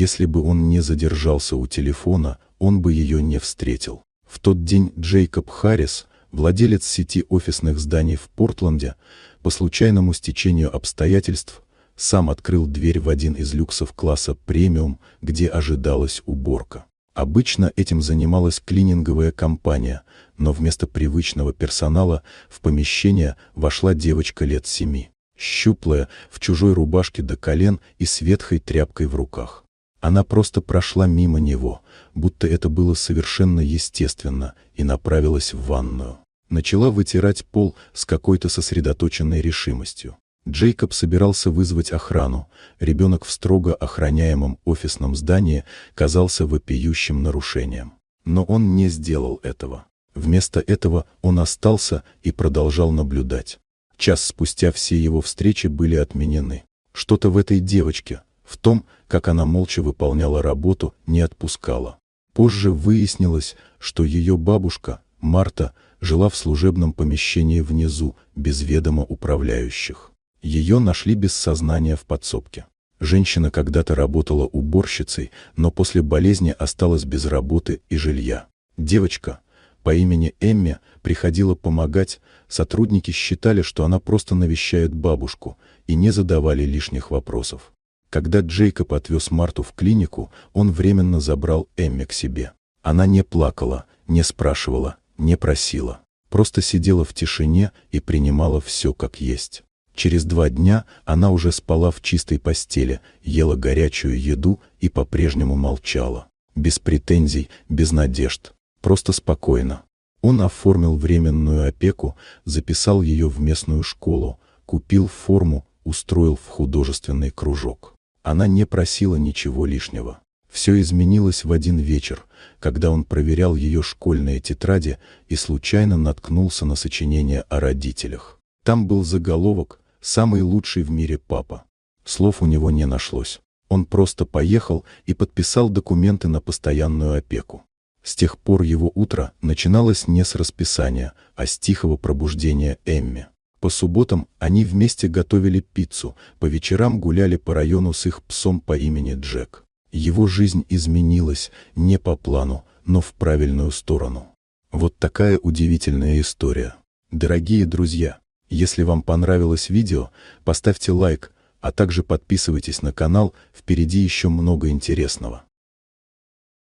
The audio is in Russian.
Если бы он не задержался у телефона, он бы ее не встретил. В тот день Джейкоб Харрис, владелец сети офисных зданий в Портленде, по случайному стечению обстоятельств, сам открыл дверь в один из люксов класса премиум, где ожидалась уборка. Обычно этим занималась клининговая компания, но вместо привычного персонала в помещение вошла девочка лет 7, щуплая, в чужой рубашке до колен и с ветхой тряпкой в руках. Она просто прошла мимо него, будто это было совершенно естественно, и направилась в ванную. Начала вытирать пол с какой-то сосредоточенной решимостью. Джейкоб собирался вызвать охрану. Ребенок в строго охраняемом офисном здании казался вопиющим нарушением. Но он не сделал этого. Вместо этого он остался и продолжал наблюдать. Час спустя все его встречи были отменены. Что-то в этой девочке, в том, как она молча выполняла работу, не отпускало. Позже выяснилось, что ее бабушка, Марта, жила в служебном помещении внизу, без ведома управляющих. Ее нашли без сознания в подсобке. Женщина когда-то работала уборщицей, но после болезни осталась без работы и жилья. Девочка по имени Эмми приходила помогать, сотрудники считали, что она просто навещает бабушку, и не задавали лишних вопросов. Когда Джейкоб отвез Марту в клинику, он временно забрал Эмми к себе. Она не плакала, не спрашивала, не просила. Просто сидела в тишине и принимала все как есть. Через 2 дня она уже спала в чистой постели, ела горячую еду и по-прежнему молчала. Без претензий, без надежд. Просто спокойно. Он оформил временную опеку, записал ее в местную школу, купил форму, устроил в художественный кружок. Она не просила ничего лишнего. Все изменилось в один вечер, когда он проверял ее школьные тетради и случайно наткнулся на сочинение о родителях. Там был заголовок «Самый лучший в мире папа». Слов у него не нашлось. Он просто поехал и подписал документы на постоянную опеку. С тех пор его утро начиналось не с расписания, а с тихого пробуждения Эмми. По субботам они вместе готовили пиццу, по вечерам гуляли по району с их псом по имени Джек. Его жизнь изменилась не по плану, но в правильную сторону. Вот такая удивительная история. Дорогие друзья, если вам понравилось видео, поставьте лайк, а также подписывайтесь на канал, впереди еще много интересного.